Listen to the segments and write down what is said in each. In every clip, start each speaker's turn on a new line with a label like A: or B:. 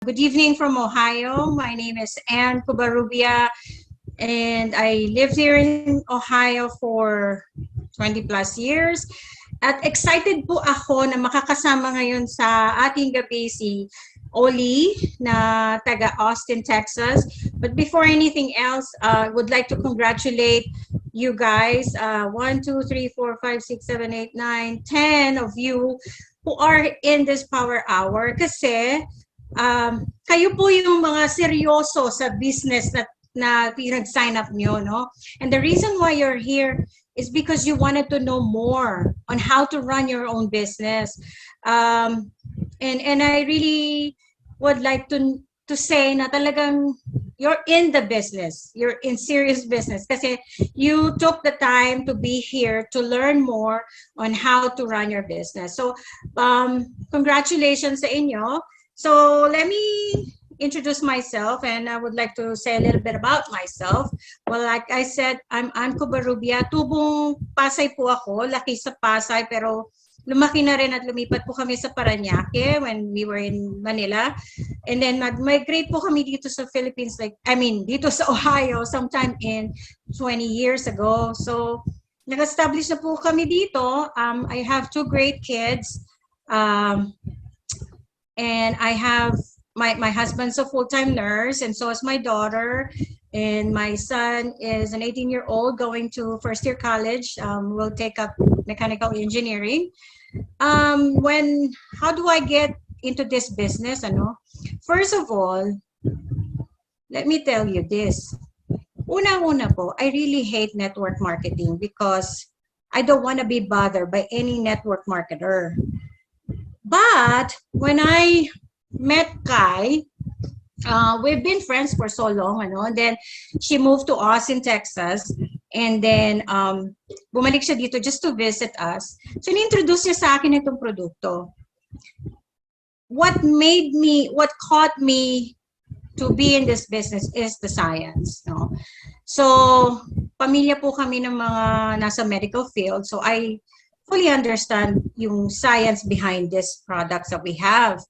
A: Good evening from Ohio. My name is Ann Cubarrubia, and I lived here in Ohio for 20 plus years. At excited po ako na makakasama ngayon sa ating gabi si Oli na taga Austin, Texas. But before anything else, I would like to congratulate you guys. 1, 2, 3, 4, 5, 6, 7, 8, 9, 10 of you who are in this power hour kasi kayo po yung mga seryoso sa business na pinag-sign up nyo, no? And the reason why you're here is because you wanted to know more on how to run your own business. And I really would like to say na talagang you're in the business. You're in serious business kasi you took the time to be here to learn more on how to run your business. So, congratulations sa inyo. So let me introduce myself, and I would like to say a little bit about myself. Well, like I said, I'm Ann Cubarrubia. Tubong Pasay po ako, laki sa Pasay, pero lumaki na rin at lumipat po kami sa Parañaque when we were in Manila. And then nag-migrate po kami dito sa Philippines, dito sa Ohio sometime in 20 years ago. So nag-establish na po kami dito. I have 2 great kids. And I have my husband's a full-time nurse, and so is my daughter. And my son is an 18-year-old going to first-year college. Will take up mechanical engineering. How do I get into this business? First of all, let me tell you this. Una-una po, I really hate network marketing because I don't want to be bothered by any network marketer. But when I met Kai, we've been friends for so long, and then she moved to Austin, Texas, and then bumalik siya dito just to visit us. So ni-introduce niya sa akin itong produkto. What caught me to be in this business is the science, no? So pamilya po kami ng mga nasa medical field, so I fully understand yung science behind these products that we have.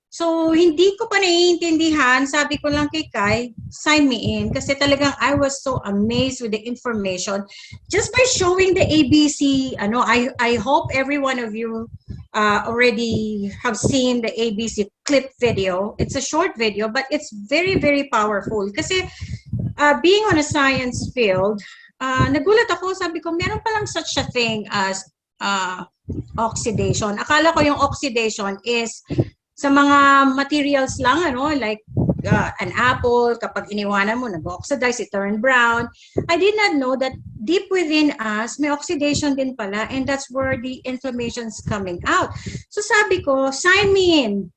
A: So, hindi ko pa naiintindihan, sabi ko lang kay Kai, sign me in. Kasi talagang I was so amazed with the information. Just by showing the ABC, I hope every one of you already have seen the ABC clip video. It's a short video, but it's very, very powerful. Kasi being on a science field, nagulat ako, sabi ko, meron palang such a thing as oxidation. Akala ko yung oxidation is sa mga materials lang, like an apple, kapag iniwanan mo, nag-oxidize, it turn brown. I did not know that deep within us, may oxidation din pala, and that's where the inflammation's coming out. So sabi ko, sign me in.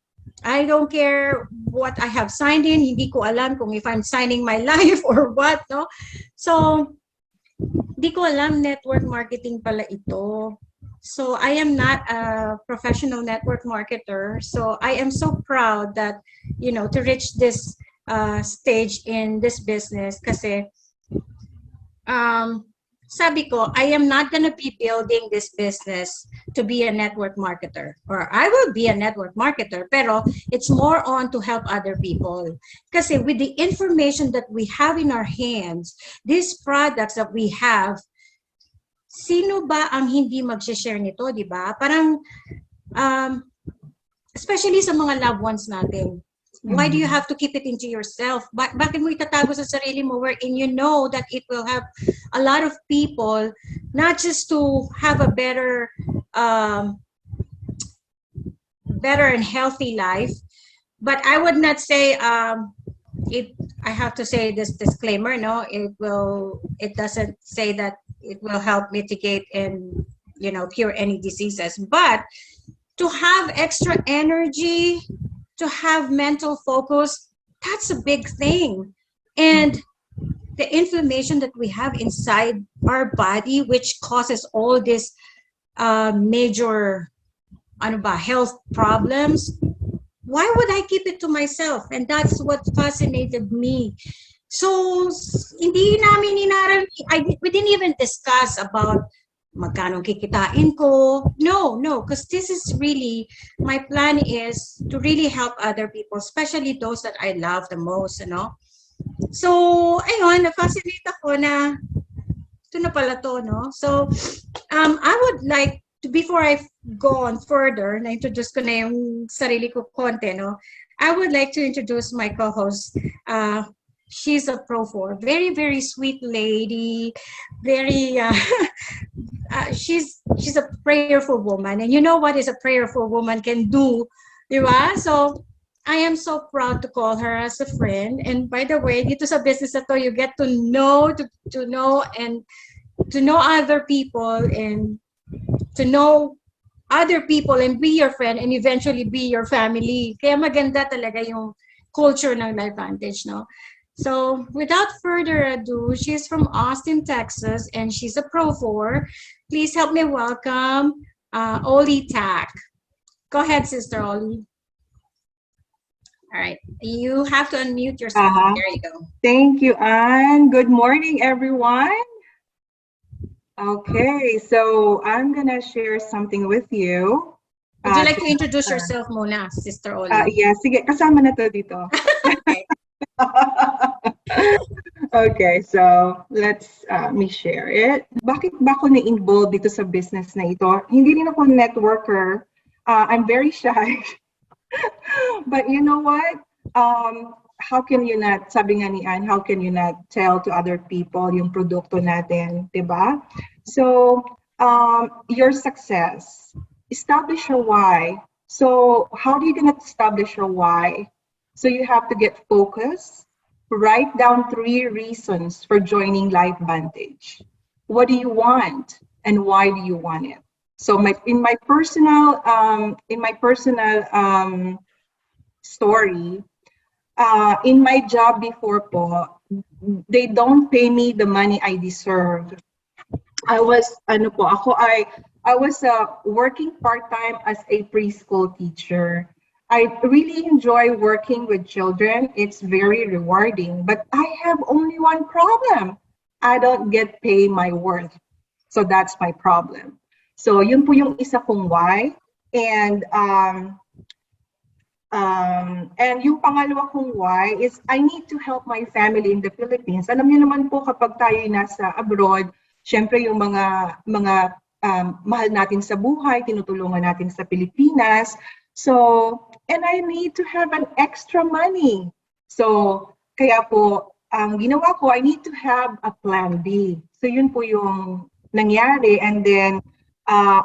A: I don't care what I have signed in. Hindi ko alam kung if I'm signing my life or what, no? So, hindi ko alam network marketing pala ito. So I am not a professional network marketer. So I am so proud that, to reach this stage in this business kasi sabi ko, I am not going to be building this business to be a network marketer. Or I will be a network marketer, pero it's more on to help other people. Kasi with the information that we have in our hands, these products that we have, sino ba ang hindi mag-share nito, di ba? Parang, especially sa mga loved ones natin. Why do you have to keep it into yourself? Bakit mo itatago sa sarili mo wherein you know that it will help a lot of people, not just to have a better and healthy life, but I would not say, I have to say this disclaimer, no, it doesn't say that it will help mitigate and, cure any diseases, but to have extra energy, to have mental focus, that's a big thing. And the inflammation that we have inside our body, which causes all these major health problems, why would I keep it to myself? And that's what fascinated me. So, we didn't even discuss about magkano kikitain ko. No, because this is really, my plan is to really help other people, especially those that I love the most, So, ayun, na-fascinate ako na, ito na pala to, no? So, I would like to, before I go on further, na-introduce ko na yung sarili ko konti, no? I would like to introduce my co-host. She's a Pro 4, very, very sweet lady, very, she's a prayerful woman, and you know what is a prayerful woman can do, di ba? So I am so proud to call her as a friend. And by the way, dito sa business na to, you get to know and to know other people and to know other people and be your friend and eventually be your family. Kaya maganda talaga yung culture ng LifeVantage, no? So without further ado, she's from Austin, Texas, and she's a Pro 4. Please help me welcome Oli Tak. Go ahead, Sister Oli. All right, you have to unmute yourself. There you go.
B: Thank you, Anne. Good morning, everyone. Okay, so I'm gonna share something with you.
A: Would you like to introduce yourself muna, Sister Oli?
B: Yeah, sige, kasama na to dito.
A: Okay.
B: Okay, so let's me share it. Bakit ba ako na-involved dito sa business na ito? Hindi rin ako networker. I'm very shy. But you know what? How can you not, sabi nga ni Anne, how can you not tell to other people yung produkto natin, diba? So, your success, establish your why. So, how are you gonna establish your why? So you have to get focused. Write down 3 reasons for joining LifeVantage. What do you want, and why do you want it? So in my personal story, in my job before po, they don't pay me the money I deserve. I was working part-time as a preschool teacher. I really enjoy working with children. It's very rewarding, but I have only one problem. I don't get paid my worth. So that's my problem. So yun po yung isa kong why. And yung pangalawa kong why is I need to help my family in the Philippines. Alam niyo naman po kapag tayo nasa abroad, syempre yung mga mahal natin sa buhay, tinutulungan natin sa Pilipinas. So, and I need to have an extra money. So, kaya po, ang ginawa ko, I need to have a plan B. So, yun po yung nangyari. And then,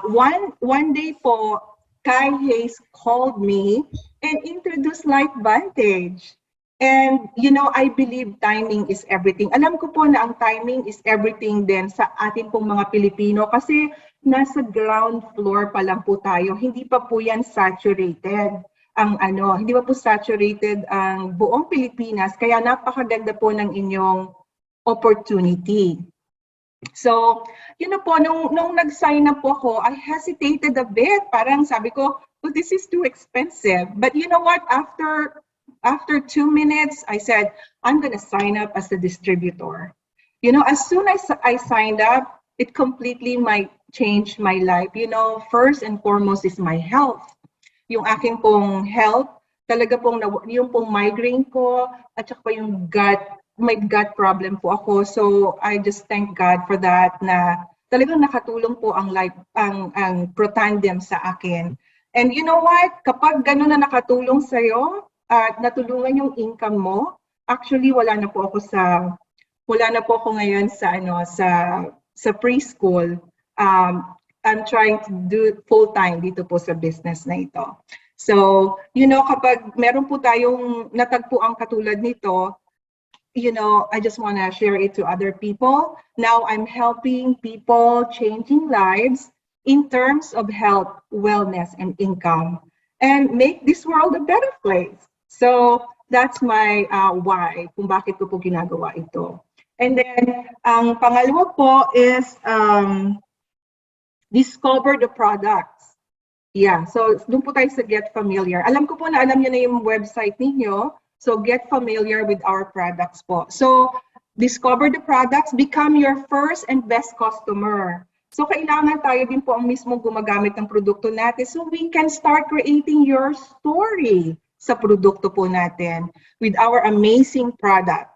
B: one day po, Kai Hayes called me and introduced LifeVantage. And, you know, I believe timing is everything. Alam ko po na ang timing is everything din sa ating pong mga Pilipino kasi nasa ground floor pa lang po tayo. Hindi pa po yan saturated. Hindi pa po saturated ang buong Pilipinas. Kaya napakaganda po ng inyong opportunity. So, yun na po, nung nag-sign up po ako, I hesitated a bit. Parang sabi ko, well, this is too expensive. But you know what? After 2 minutes, I said, I'm going to sign up as a distributor. You know, as soon as I signed up, it completely changed my life. You know, first and foremost is my health. Yung aking pong health, talaga pong, yung pong migraine ko, at saka yung may gut problem po ako. So I just thank God for that na talagang nakatulong po ang Protandem sa akin. And you know what? Kapag gano'n na nakatulong sa'yo, at natulungan yung income mo, actually wala na po ako ngayon sa preschool. I'm trying to do full-time dito po sa business na ito. So, you know, kapag meron po tayong natagpuang katulad nito, you know, I just want to share it to other people. Now I'm helping people, changing lives in terms of health, wellness, and income, and make this world a better place. So that's my why, kung bakit ko po ginagawa ito. And then, ang pangalawa po is discover the products. Yeah, so doon po tayo sa get familiar. Alam ko po na alam niyo na yung website ninyo. So get familiar with our products po. So discover the products, become your first and best customer. So kailangan tayo din po ang mismo gumagamit ng produkto natin so we can start creating your story sa produkto po natin with our amazing product.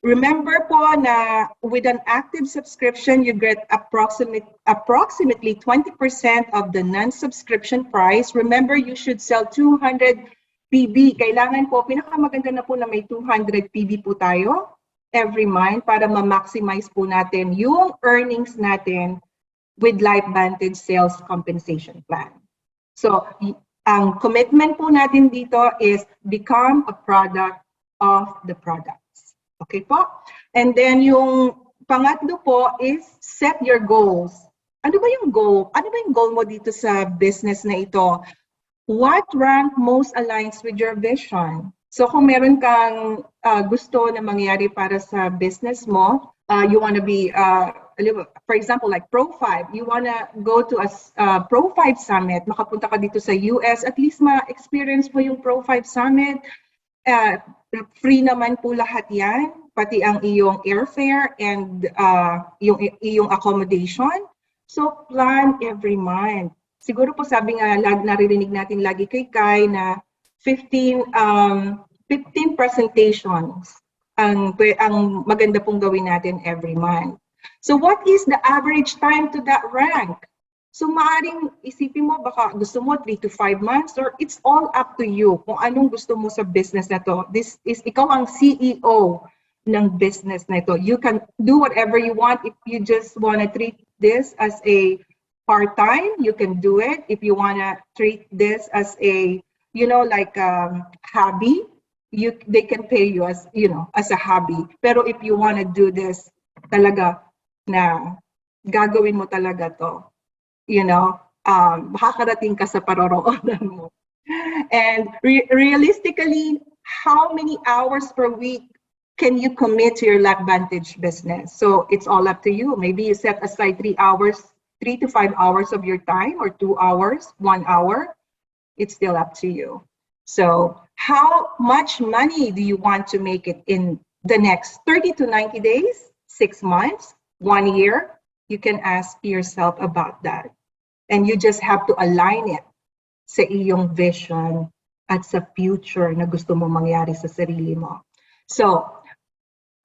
B: Remember po na with an active subscription, you get approximately 20% of the non-subscription price. Remember, you should sell 200 PB. Kailangan po, pinakamaganda na po na may 200 PB po tayo every month para ma-maximize po natin yung earnings natin with LifeVantage Sales Compensation Plan. So, ang commitment po natin dito is become a product of the products. Okay po? And then yung pangatlo po is set your goals. Ano ba yung goal? Ano ba yung goal mo dito sa business na ito? What rank most aligns with your vision? So kung meron kang gusto na mangyari para sa business mo, you want to be, for example, like Pro 5, you want to go to a Pro 5 summit, makapunta ka dito sa US, at least ma-experience mo yung Pro 5 summit. Free naman po lahat yan, pati ang iyong airfare and yung iyong accommodation. So plan every month. Siguro po sabi nga, naririnig natin lagi kay Kai na 15 presentations ang maganda pong gawin natin every month. So what is the average time to that rank? So maaring isipin mo, baka gusto mo 3 to 5 months or it's all up to you kung anong gusto mo sa business na to. This is, ikaw ang CEO ng business na ito. You can do whatever you want. If you just want to treat this as a part-time, you can do it. If you want to treat this as a, like hobby, they can pay you as, as a hobby. Pero if you want to do this talaga na gagawin mo talaga to, makakarating ka sa paroroonan mo. And realistically, how many hours per week can you commit to your LifeVantage business? So it's all up to you. Maybe you set aside 3 to 5 hours of your time, or 2 hours, 1 hour. It's still up to you. So how much money do you want to make it in the next 30 to 90 days, 6 months, 1 year? You can ask yourself about that. And you just have to align it sa iyong vision at sa future na gusto mo mangyari sa sarili mo. So,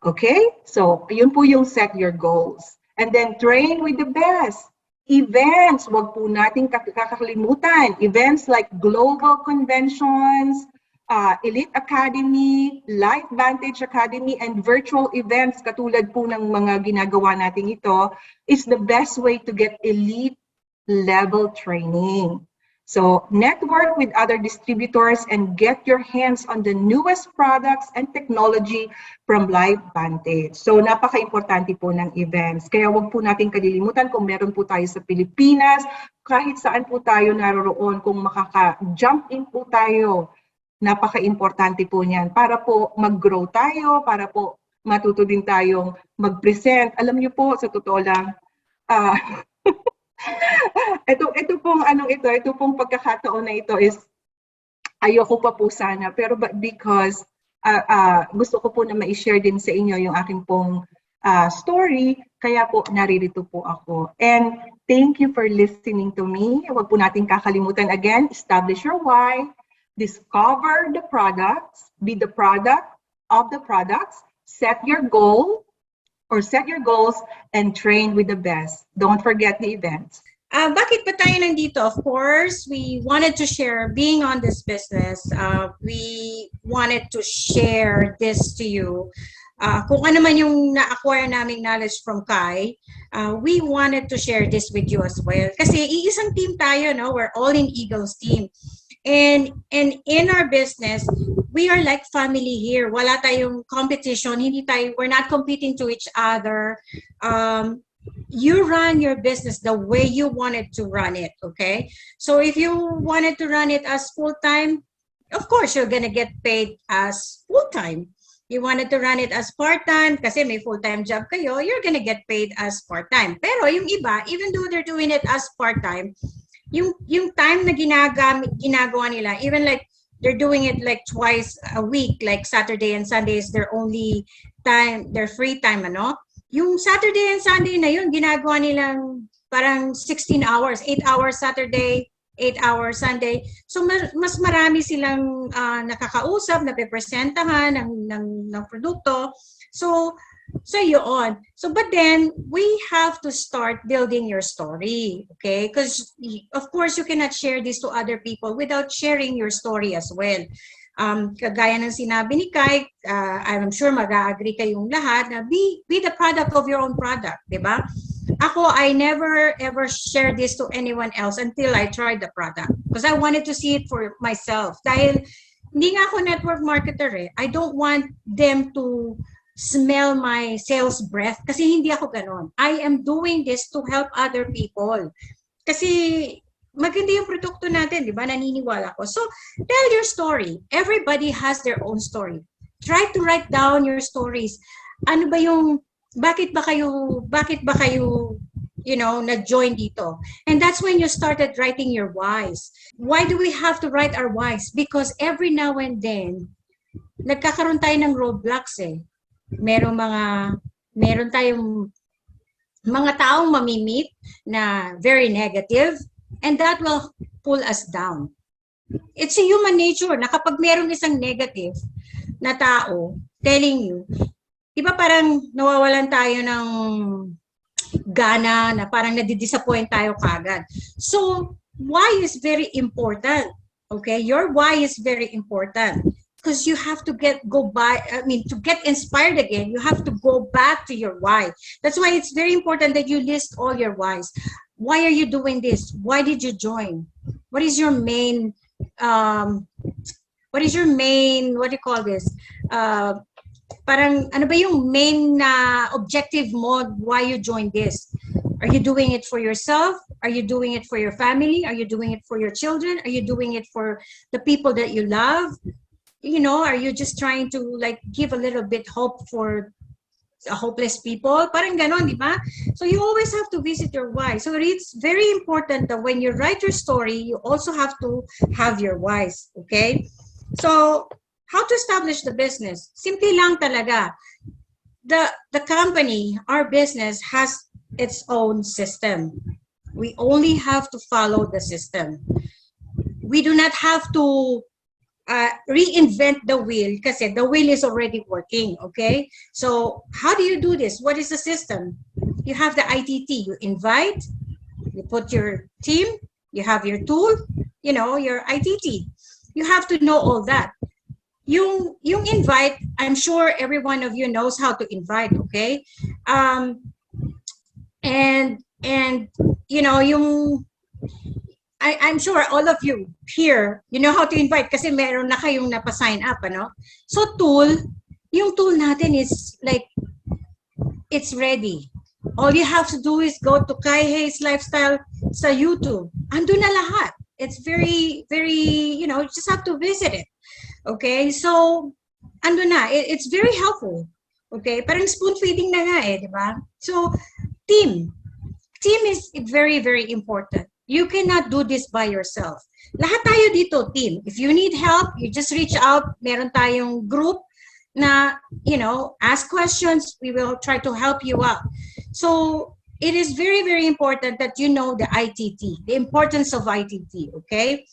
B: okay? So, yun po yung set your goals. And then train with the best. Events, wag po natin kakalimutan. Events like global conventions, Elite Academy, LifeVantage Academy, and virtual events katulad po ng mga ginagawa natin ito is the best way to get elite level training. So network with other distributors and get your hands on the newest products and technology from LifeVantage. So napaka-importante po ng events. Kaya wag po natin kalilimutan kung meron po tayo sa Pilipinas, kahit saan po tayo naroroon, kung makaka-jump in po tayo, napaka-importante po niyan para po mag-grow tayo, para po matuto din tayong mag-present. Alam niyo po, sa totoo lang, ito pong pagkakataon na ito is ayoko pa po sana, pero because gusto ko po na ma-share din sa inyo yung aking pong story, kaya po naririto po ako. And thank you for listening to me. Huwag po natin kakalimutan again, establish your why, discover the products, be the product of the products, set your goal, or set your goals and train with the best. Don't forget the events.
A: Bakit pa tayo nandito? Of course, we wanted to share being on this business. We wanted to share this to you. Kung ano man yung na-acquire naming knowledge from Kai, we wanted to share this with you as well. Kasi iisang team tayo, no? We're all in Eagles team. And in our business, we are like family here. Wala tayong competition. We're not competing to each other. You run your business the way you wanted to run it, okay? So if you wanted to run it as full-time, of course, you're gonna get paid as full-time. You wanted to run it as part-time, kasi may full-time job kayo, you're gonna get paid as part-time. Pero yung iba, even though they're doing it as part-time, yung time na ginagawa nila, even like they're doing it like twice a week, like Saturday and Sunday is their only time, their free time, ano? Yung Saturday and Sunday na yun, ginagawa nilang parang 16 hours, 8 hours Saturday, 8 hours Sunday. So mas marami silang nakakausap, napepresentahan ng produkto. So yun. So but then we have to start building your story, okay? Because of course you cannot share this to other people without sharing your story as well. Kagaya ng sinabi ni Kai, I'm sure mag-agree kayong lahat na be the product of your own product, di ba? Ako, I never ever share this to anyone else until I tried the product because I wanted to see it for myself. Dahil hindi nga ako network marketer eh. I don't want them to smell my sales breath kasi hindi ako ganon. I am doing this to help other people. Kasi maganda yung produkto natin, di ba? Naniniwala ko. So, tell your story. Everybody has their own story. Try to write down your stories. Ano ba yung, bakit ba kayo, nag-join dito? And that's when you started writing your whys. Why do we have to write our whys? Because every now and then, nagkakaroon tayo ng roadblocks eh. Meron tayong mga taong mamimit na very negative, and that will pull us down. It's a human nature na kapag merong isang negative na tao telling you, di ba parang nawawalan tayo ng gana, na parang nadidisappoint tayo kagad. So, why is very important. Okay? Your why is very important. Because you have to to get inspired again, you have to go back to your why. That's why it's very important that you list all your whys. Why are you doing this? Why did you join? What is your main, what do you call this? Parang, ano ba yung main objective mo, why you joined this? Are you doing it for yourself? Are you doing it for your family? Are you doing it for your children? Are you doing it for the people that you love? Are you just trying to like give a little bit hope for hopeless people? Parang ganon, di ba? So you always have to visit your why. So it's very important that when you write your story, you also have to have your whys, okay? So how to establish the business? Simple lang talaga. The company, our business has its own system. We only have to follow the system. We do not have to reinvent the wheel kasi the wheel is already working, okay? So how do you do this? What is the system? You have the ITT. You invite, you put your team, you have your tool, your ITT. You have to know all that. Yung invite, I'm sure every one of you knows how to invite, okay? I'm sure all of you here, you know how to invite kasi meron na kayong napa-sign up, ano? So yung tool natin is like, it's ready. All you have to do is go to Kai Hayes Lifestyle sa YouTube. Andun na lahat. It's very, very, you just have to visit it. Okay? So, andun na. It's very helpful. Okay? Parang spoon feeding na nga eh, di ba? So, team. Team is very, very important. You cannot do this by yourself. Lahat tayo dito, team. If you need help, you just reach out. Meron tayong group na, ask questions. We will try to help you out. So, it is very, very important that you know the ITT, the importance of ITT, okay?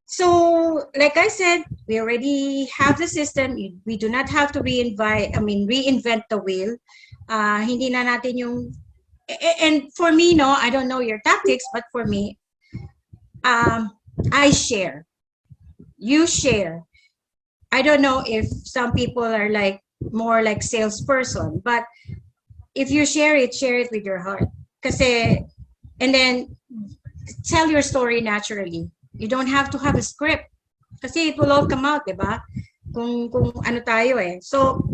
A: So, like I said, we already have the system. We do not have to reinvent the wheel. Hindi na natin yung, and for me, no, I don't know your tactics, but for me, I share. You share. I don't know if some people are like more like salesperson, but if you share it with your heart. Kasi, and then tell your story naturally. You don't have to have a script. Kasi it will all come out, di ba? Kung ano tayo eh. So,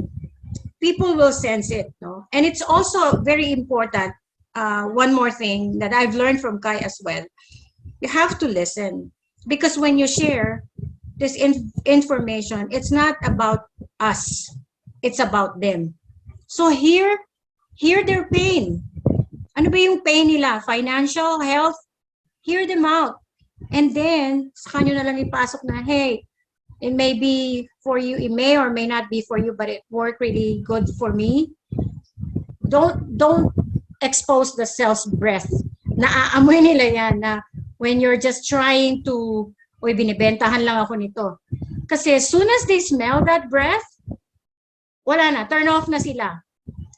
A: people will sense it, no? And it's also very important, one more thing that I've learned from Kai as well. You have to listen. Because when you share this information, it's not about us. It's about them. So hear their pain. Ano ba yung pain nila? Financial, health? Hear them out. And then, sa kanyo na lang ipasok na, hey, it may be for you, it may or may not be for you, but it worked really good for me. Don't expose the sales breath. naaamoy nila yan na when you're just trying to, uy, binibentahan lang ako nito. Kasi as soon as they smell that breath, wala na, turn off na sila.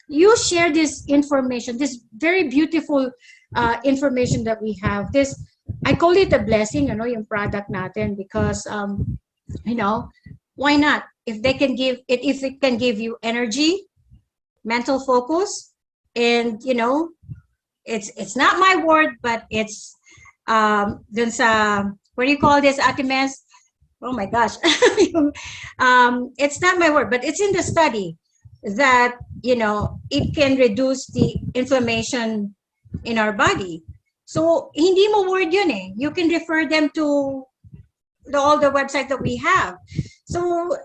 A: You share this information, this very beautiful information that we have. This, I call it a blessing, yung product natin, because, why not? If they can give it, if it can give you energy, mental focus, and it's not my word, but it's dun sa, what do you call this, Ate Mes? Oh my gosh. It's not my word, but it's in the study that, it can reduce the inflammation in our body. So, hindi mo word yun eh. You can refer them to all the websites that we have. So,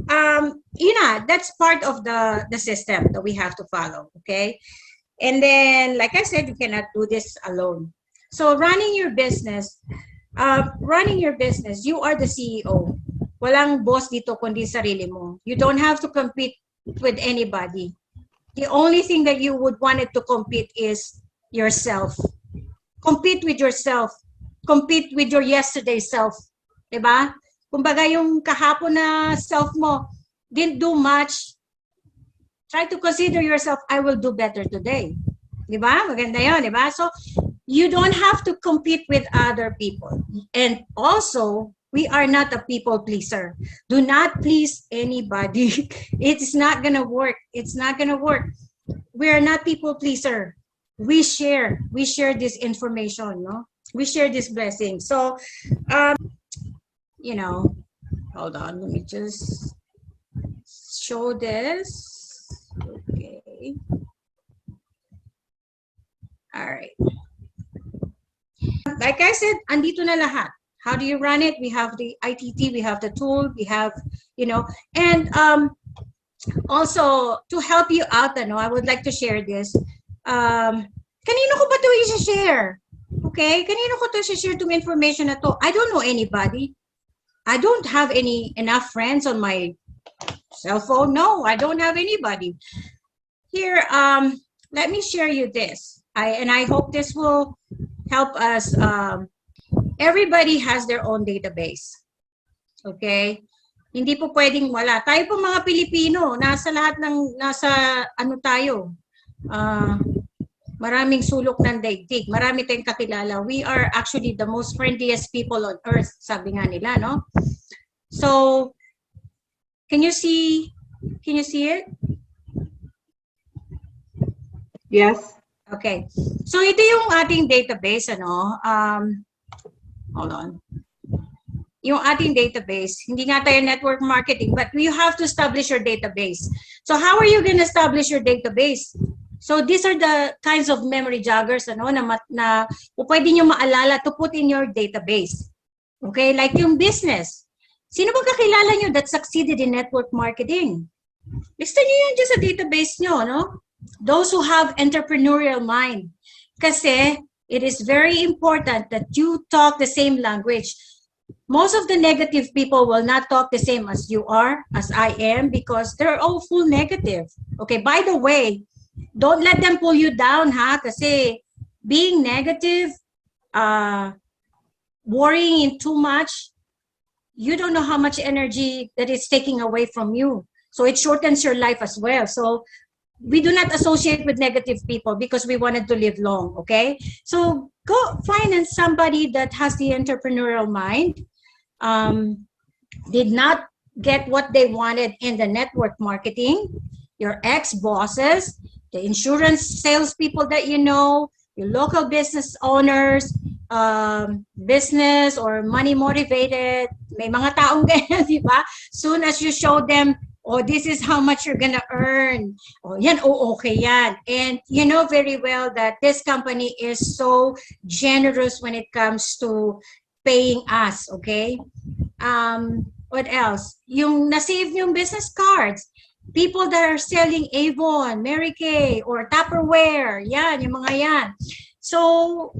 A: that's part of the system that we have to follow, okay? And then, like I said, you cannot do this alone. So, running your business, you are the CEO. Walang boss dito kundi sarili mo. You don't have to compete with anybody. The only thing that you would want it to compete is yourself. Compete with yourself. Compete with your yesterday self. Diba? Kumbaga yung kahapon na self mo didn't do much. Try to consider yourself, I will do better today. Diba? Maganda yun, diba? So, you don't have to compete with other people. And also, we are not a people pleaser. Do not please anybody. It's not gonna work. It's not gonna work. We are not people pleaser. We share this information, no? We share this blessing. So, hold on, let me just show this. Okay. All right. Like I said, andito na lahat. How do you run it? We have the ITT, we have the tool, we have, and also to help you out, I would like to share this. Kanino ko ba ito i-share? Okay? Kanino ko ito i-share itong information na to? I don't know anybody. I don't have enough friends on my cell phone. No, I don't have anybody. Here, let me share you this. I hope this will help us. Everybody has their own database. Okay? Hindi po pwedeng wala. Tayo po mga Pilipino, nasa tayo. Maraming sulok ng daigdig. Marami tayong kakilala. We are actually the most friendliest people on earth, sabi nga nila, no? So, can you see it?
B: Yes.
A: Okay. So, ito yung ating database, hold on. Yung ating database, hindi nga tayo network marketing, but you have to establish your database. So, how are you going to establish your database? So, these are the kinds of memory joggers, na pwede nyo maalala to put in your database. Okay? Like yung business. Sino bang kakilala nyo that succeeded in network marketing? Lista nyo yan dyan sa database nyo, no? Those who have entrepreneurial mind. Kasi, it is very important that you talk the same language. Most of the negative people will not talk the same as you are, as I am, because they're all full negative. Okay, by the way, don't let them pull you down, ha? Kasi being negative, worrying too much, you don't know how much energy that is taking away from you. So it shortens your life as well. So we do not associate with negative people because we wanted to live long, okay? So go find somebody that has the entrepreneurial mind, did not get what they wanted in the network marketing, your ex-bosses, the insurance salespeople that you know, your local business owners, business or money motivated, may mga taong ganyan, di ba? Soon as you show them, oh, this is how much you're gonna earn. Oh, yan, oh, okay yan. And you know very well that this company is so generous when it comes to paying us, okay? What else? Yung na-save yung business cards. People that are selling Avon, Mary Kay, or Tupperware, yan, yung mga yan. So,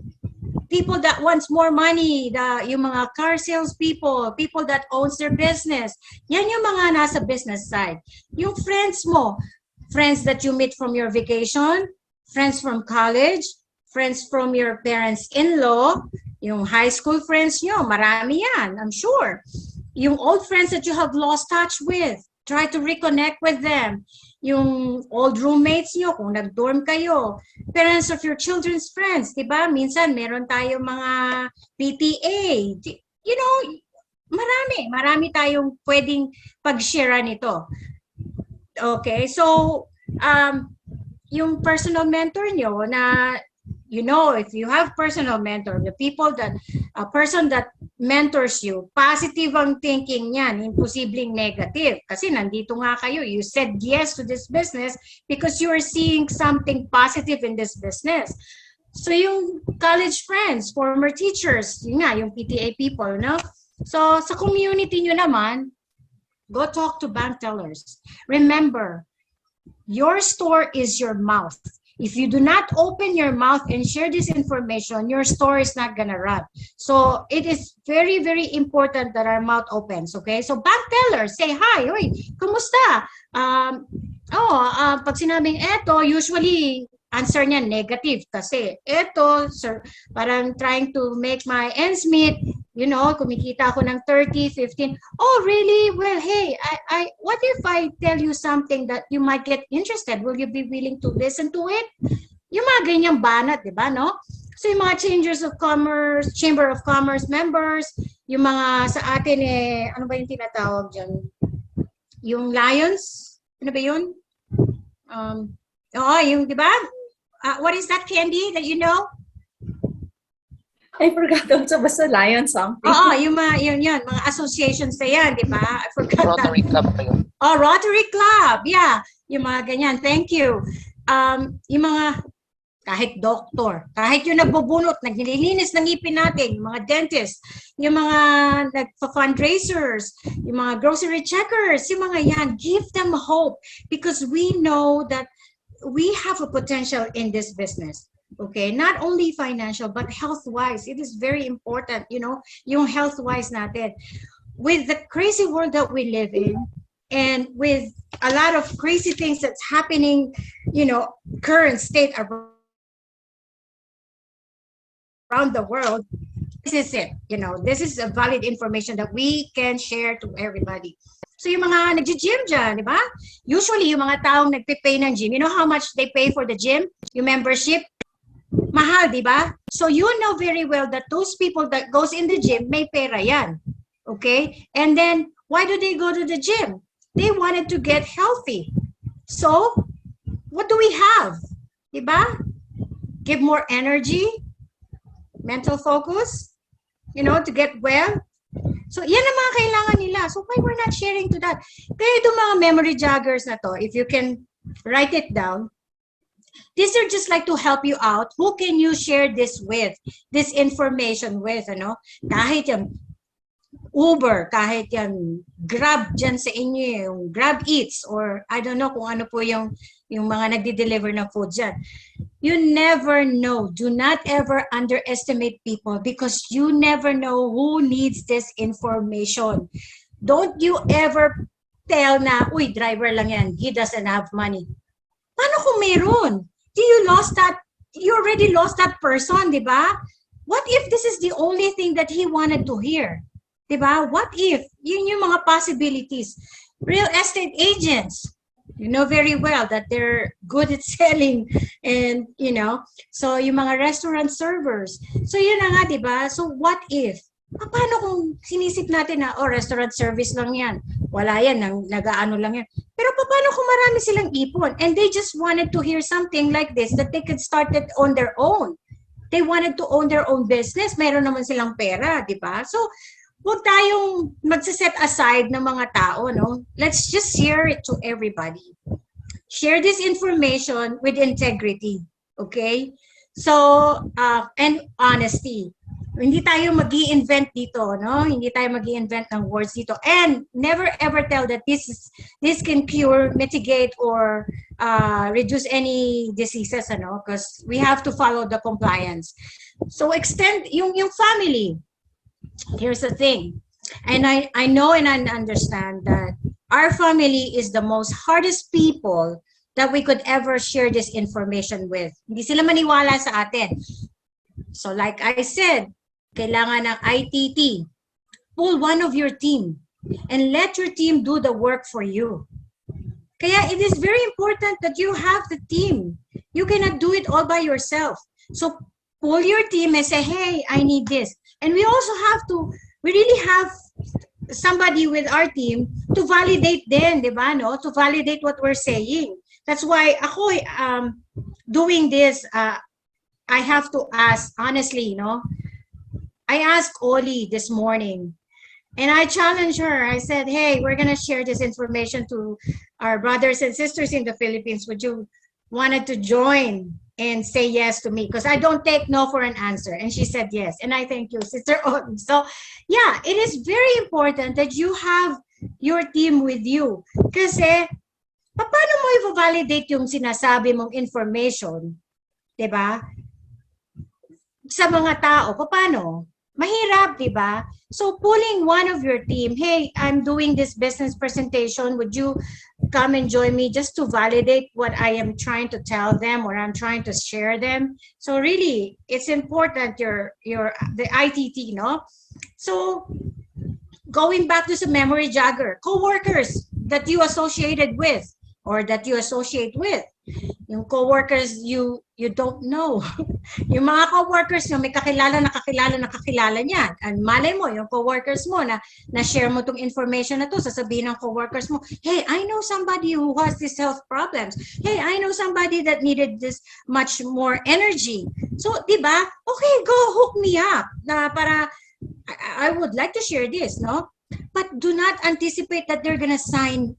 A: people that wants more money, yung mga car sales people that owns their business, yan yung mga nasa business side. Yung friends mo, friends that you meet from your vacation, friends from college, friends from your parents-in-law, yung high school friends nyo, marami yan, I'm sure. Yung old friends that you have lost touch with, try to reconnect with them. Yung old roommates nyo, kung nag-dorm kayo, parents of your children's friends, di ba? Minsan, meron tayo mga PTA. You know, marami tayong pwedeng pag-share nito. Okay, so, yung personal mentor nyo na, you know, if you have personal mentor, the people that, a person that mentors you, positive ang thinking niyan, imposibleng negative. Kasi nandito nga kayo, you said yes to this business because you are seeing something positive in this business. So yung college friends, former teachers, yun nga, yung PTA people, no? So sa community nyo naman, go talk to bank tellers. Remember, your store is your mouth. If you do not open your mouth and share this information, your store is not gonna run. So it is very, very important that our mouth opens, okay? So bank tellers, say hi, oy, kumusta? Pag sinabing eto, usually answer niya negative kasi eto, sir, parang trying to make my ends meet, you know, kumikita ako ng 30, 15. Oh, really? Well, hey, what if I tell you something that you might get interested? Will you be willing to listen to it? Yung mga ganyang banat, di ba, no? So yung mga Chamber of Commerce members, yung mga sa atin ano ba yung tinatawag dyan? Yung Lions? Ano ba yun? Yung, di ba? What is that, Candy, that you know?
C: I forgot also basta Lion something.
A: Yung mga mga associations na yan, di ba? I forgot
D: Rotary
A: that.
D: Club pa yun.
A: Rotary Club. Yeah. Yung mga ganyan. Thank you. Yung mga, kahit doktor, kahit yung nagbubunot, naglilinis ng ngipin natin, yung mga dentist, yung mga nagpa-fundraisers, yung mga grocery checkers, yung mga yan, give them hope because we know that we have a potential in this business. Okay, not only financial but health-wise. It is very important, you know, yung health-wise natin. With the crazy world that we live in and with a lot of crazy things that's happening, you know, current state around the world, this is it. You know, this is a valid information that we can share to everybody. So yung mga nag-gym dyan, di ba? Usually yung mga taong nagpipay ng gym, you know how much they pay for the gym? Yung membership? Mahal, di ba? So you know very well that those people that goes in the gym, may pera yan. Okay? And then, why do they go to the gym? They wanted to get healthy. So, what do we have? Di ba? Give more energy, mental focus, you know, to get well. So, yan ang mga kailangan nila. So, why we're not sharing to that? Kaya itong mga memory joggers na to, if you can write it down, these are just like to help you out. Who can you share this with? This information with, ano? Kahit yung Uber, kahit yung Grab dyan sa inyo, yung Grab Eats, or I don't know kung ano po yung mga nagdi-deliver ng food dyan. You never know. Do not ever underestimate people because you never know who needs this information. Don't you ever tell na, uy, driver lang yan. He doesn't have money. Paano kung meron? You already lost that person, di ba? What if this is the only thing that he wanted to hear? Di ba? What if? Yun yung mga possibilities. Real estate agents, you know very well that they're good at selling and, you know, so yung mga restaurant servers. So yun na nga, di ba? So what if? Paano kung sinisip natin na, restaurant service lang yan. Wala yan, nag-aano lang yan. Pero paano kung marami silang ipon and they just wanted to hear something like this that they could start it on their own. They wanted to own their own business. Meron naman silang pera, di ba? So, huwag tayong magsiset aside ng mga tao, no? Let's just share it to everybody. Share this information with integrity, okay? So, and honesty. Hindi tayo mag-i-invent dito, no? Hindi tayo mag-i-invent ng words dito. And never ever tell that this can cure, mitigate, or reduce any diseases, ano? Because we have to follow the compliance. So, extend yung family. Here's the thing, and I know and I understand that our family is the most hardest people that we could ever share this information with. Hindi sila maniwala sa atin. So like I said, kailangan ng ITT. Pull one of your team and let your team do the work for you. Kaya it is very important that you have the team. You cannot do it all by yourself. So pull your team and say, hey, I need this. And we also have to, we really have somebody with our team to validate them, di ba, no? To validate what we're saying. That's why ako, doing this, I have to ask, honestly, you know, I asked Oli this morning, and I challenged her. I said, hey, we're going to share this information to our brothers and sisters in the Philippines. Would you wanted to join and say yes to me? Because I don't take no for an answer. And she said yes. And I thank you, Sister Oli. So, yeah, it is very important that you have your team with you. Kasi, paano mo i-validate yung sinasabi mong information, diba? Sa mga tao, paano? Mahirap, diba? So pulling one of your team, hey, I'm doing this business presentation, would you come and join me just to validate what I am trying to tell them or I'm trying to share them? So really, it's important the ITT, no? So going back to the memory jogger, co-workers that you associated with, or that you associate with. Yung co-workers you don't know. Yung mga co-workers nyo, may kakilala niyan. And malay mo, yung co-workers mo na-share mo tong information na to, sasabihin ng co-workers mo, hey, I know somebody who has these health problems. Hey, I know somebody that needed this much more energy. So, di ba? Okay, go hook me up. Na para, I would like to share this, no? But do not anticipate that they're gonna sign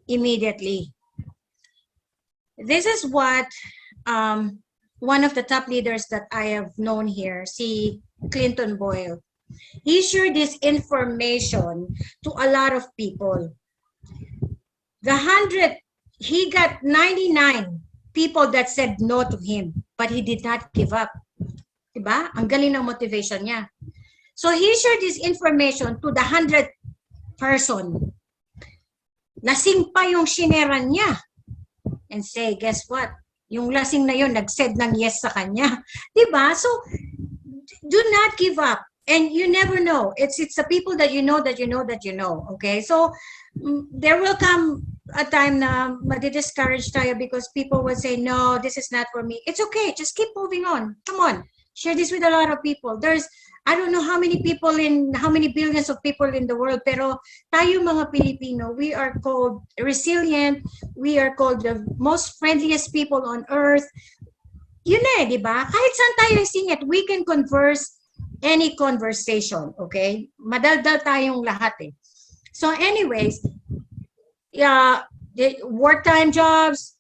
A: immediately. This is what one of the top leaders that I have known here, si Clinton Boyle. He shared this information to a lot of people. He got 99 people that said no to him, but he did not give up. Diba? Ang galing ng motivation niya. So he shared this information to the 100th person. Lasing pa yung shineran niya. And say, guess what? Yung lasing na yun, nag-said ng yes sa kanya. Diba? So, do not give up. And you never know. It's the people that you know, okay? So, there will come a time na madi-discourage tayo because people will say, no, this is not for me. It's okay. Just keep moving on. Come on. Share this with a lot of people. There's, I don't know how many billions of people in the world, pero tayo mga Pilipino, we are called resilient, we are called the most friendliest people on earth. Yun eh, di ba? Kahit saan tayo singit, we can converse any conversation, okay? Madaldal tayong lahat eh. So anyways, the work-time jobs,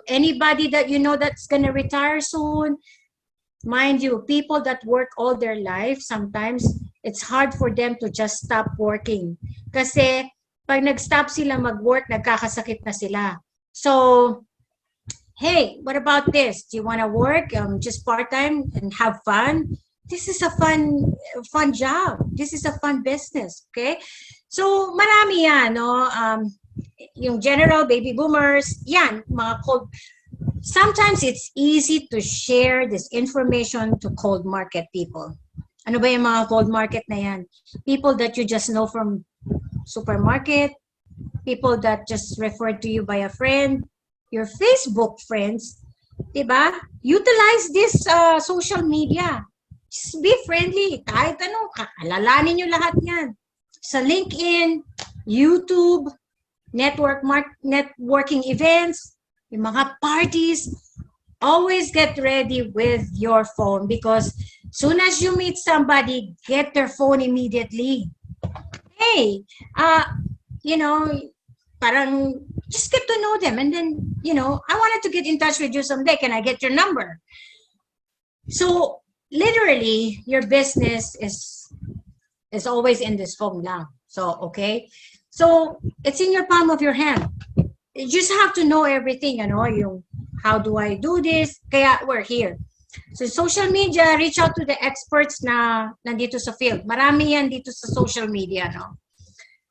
A: anybody that you know that's gonna retire soon, mind you, people that work all their life, sometimes it's hard for them to just stop working. Kasi pag nag-stop sila mag-work, nagkakasakit na sila. So, hey, what about this? Do you want to work just part-time and have fun? This is a fun job. This is a fun business, okay? So, marami yan, no? Yung general baby boomers, yan, mga cold. Sometimes it's easy to share this information to cold market people. Ano ba yung mga cold market na yan? People that you just know from supermarket, people that just referred to you by a friend, your Facebook friends, diba? Utilize this social media. Just be friendly. Kahit ano, alalanin nyo lahat yan. Sa LinkedIn, YouTube, networking events, yung mga parties, always get ready with your phone because soon as you meet somebody, get their phone immediately. Hey, you know, parang just get to know them and then, you know, I wanted to get in touch with you someday. Can I get your number? So, literally, your business is always in this phone lang. So, okay? So, it's in your palm of your hand. You just have to know everything, you know, yung how do I do this? Kaya we're here. So social media, reach out to the experts na nandito sa field. Marami yan dito sa social media, no?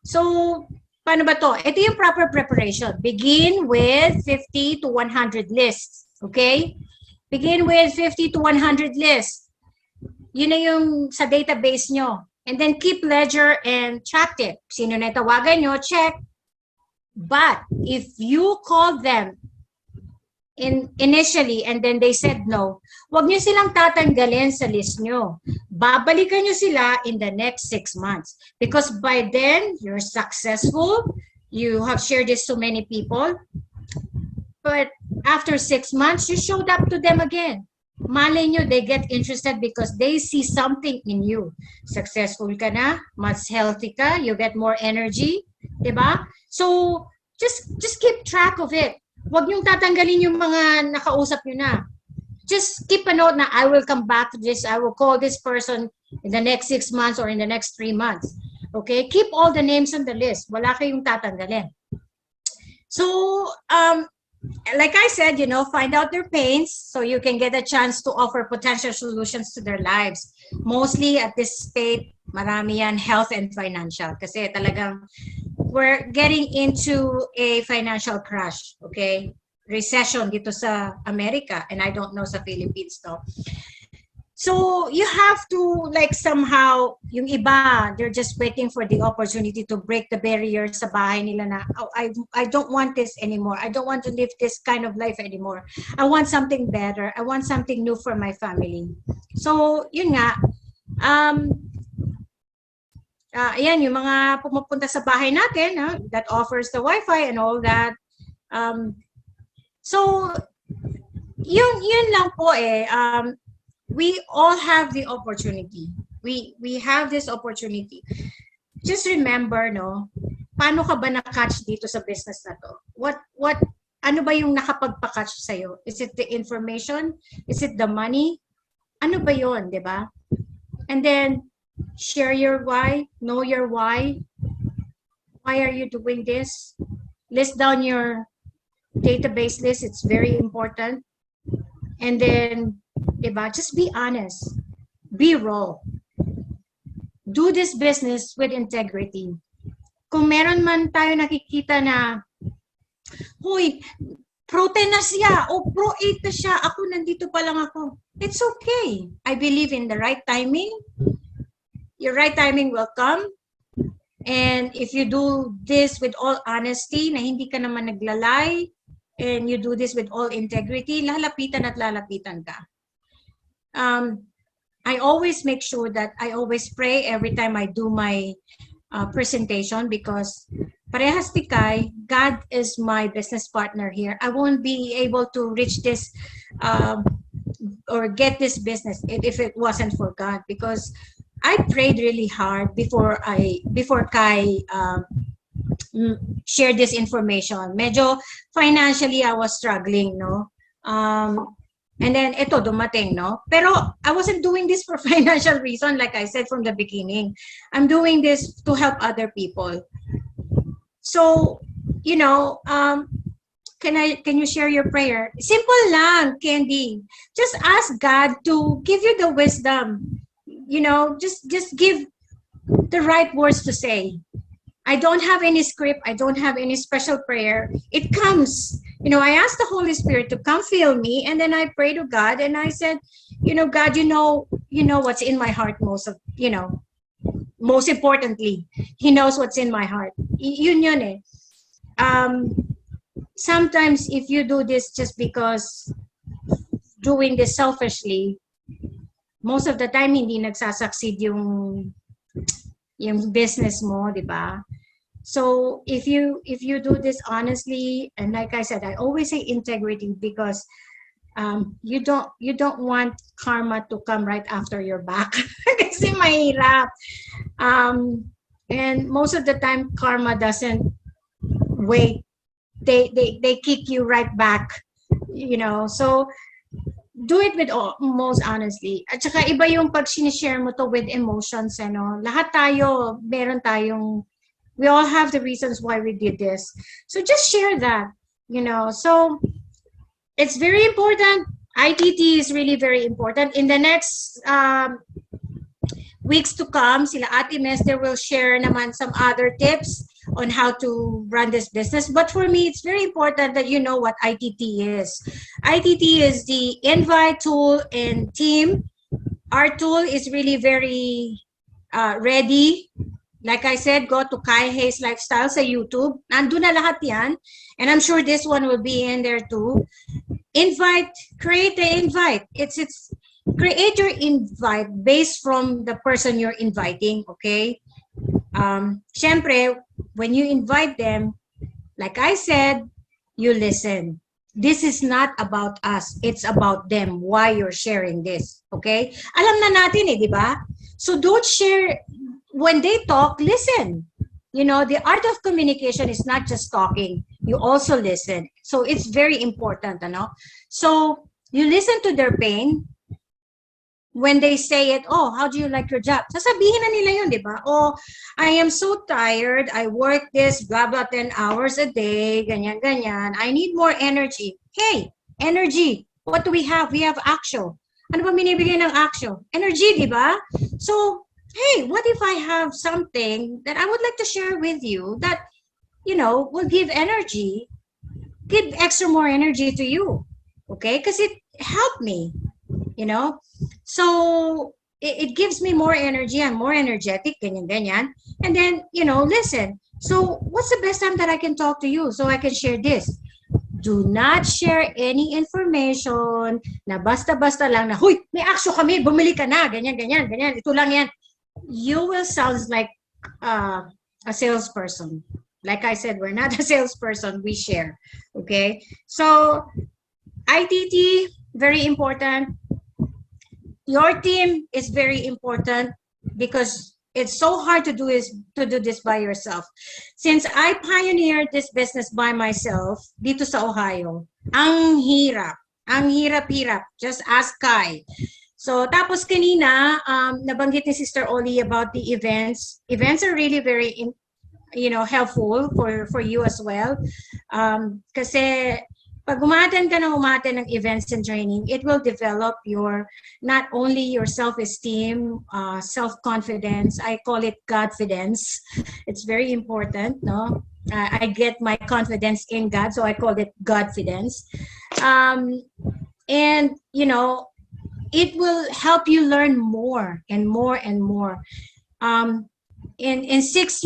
A: So paano ba to? Ito yung proper preparation. Begin with 50 to 100 lists. Okay? Begin with 50 to 100 lists. Yun na yung sa database nyo. And then keep ledger and track it. Sino na tawagan nyo, check. But if you call them initially and then they said no, wag nyo silang tatanggalin sa list nyo. Babalikan nyo sila in the next 6 months. Because by then, you're successful. You have shared this to many people. But after 6 months, you showed up to them again. Malay nyo, they get interested because they see something in you. Successful ka na, much healthy ka, you get more energy, diba? So, just keep track of it. Huwag niyong tatanggalin yung mga nakausap nyo na. Just keep a note na I will come back to this, I will call this person in the next 6 months or in the next 3 months. Okay? Keep all the names on the list. Wala kayong tatanggalin. So, like I said, find out their pains so you can get a chance to offer potential solutions to their lives. Mostly at this state, marami yan, health and financial. Kasi talagang we're getting into a financial crash, okay? Recession dito sa America, and I don't know sa Philippines, no? So you have to somehow, yung iba, they're just waiting for the opportunity to break the barrier sa bahay nila na, oh, I don't want this anymore. I don't want to live this kind of life anymore. I want something better. I want something new for my family. So yun nga, ayan, yung mga pumupunta sa bahay natin that offers the Wi-Fi and all that. So yun lang po we all have the opportunity. We have this opportunity. Just remember, paano ka ba na-catch dito sa business na to? Ano ba yung nakapagpa-catch sa'yo? Is it the information? Is it the money? Ano ba yun, di ba? And then, share your why, know your why. Why are you doing this? List down your database list. It's very important. And then, diba, just be honest. Be raw. Do this business with integrity. Kung meron man tayo nakikita na, huy, pro-10 na siya o pro-8 na siya, ako nandito pa lang ako. It's okay. I believe in the right timing. Your right timing will come. And if you do this with all honesty, na hindi ka naman naglalay, and you do this with all integrity, lalapitan at lalapitan ka. I always make sure that I always pray every time I do my presentation because parehas tikay, God is my business partner here. I won't be able to reach this or get this business if it wasn't for God because I prayed really hard before Kai shared this information. Medyo financially I was struggling, no? And then ito dumating, no? Pero I wasn't doing this for financial reason, like I said from the beginning. I'm doing this to help other people. So, can you share your prayer? Simple lang, Candy. Just ask God to give you the wisdom. Just give the right words to say. I don't have any script. I don't have any special prayer. It comes. I asked the Holy Spirit to come fill me, and then I pray to God, and I said, God, you know what's in my heart most importantly. He knows what's in my heart. Yun eh. Sometimes if you do this just because doing this selfishly, most of the time hindi nagsasucceed yung business mo, di ba? So if you do this honestly, and like I said, I always say integrity because you don't want karma to come right after your back kasi mahirap. And most of the time karma doesn't wait. They kick you right back, So do it with most honestly. At saka iba yung pag sinishare mo to with emotions, Lahat tayo, we all have the reasons why we did this. So just share that, So it's very important. ITT is really very important. In the next weeks to come, sila Ate Mester will share naman some other tips on how to run this business. But for me, it's very important that you know what ITT is. ITT is the invite tool and team. Our tool is really very ready. Like I said, go to Kai Hayes Lifestyle sa YouTube. Nandun na lahat yan. And I'm sure this one will be in there too. Invite, create the invite. It's create your invite based from the person you're inviting, okay? Syempre, when you invite them, like I said, you listen. This is not about us. It's about them, why you're sharing this, okay? Alam na natin di ba? So don't share, when they talk, listen. You know, the art of communication is not just talking. You also listen. So it's very important, ano? So you listen to their pain. When they say it, oh, how do you like your job? Sasabihin na nila yun, di ba? Oh, I am so tired. I work this, blah, blah, 10 hours a day, ganyan, ganyan. I need more energy. Hey, energy. What do we have? We have action. Ano ba binibigay ng action? Energy, di ba? So, hey, what if I have something that I would like to share with you that, you know, will give energy, give extra more energy to you, okay? Because it helped me, you know? So it gives me more energy. I'm more energetic, ganyan, ganyan. And then, you know, listen. So what's the best time that I can talk to you so I can share this? Do not share any information na basta-basta lang na, huy, may action kami, bumili ka na, ganyan, ganyan, ganyan. Ito lang yan. You will sound like a salesperson. Like I said, we're not a salesperson. We share. Okay. So ITT, very important. Your team is very important because it's so hard to do this by yourself. Since I pioneered this business by myself dito sa Ohio, ang hirap. Ang hirap-hirap. Just ask Kai. So, tapos kanina, nabanggit ni Sister Oli about the events. Events are really very, helpful for you as well. Kasi pag umaten ka ng events and training, it will develop not only your self-esteem, self-confidence. I call it Godfidence. It's very important, no? I get my confidence in God, so I call it Godfidence. And, it will help you learn more and more and more. In 6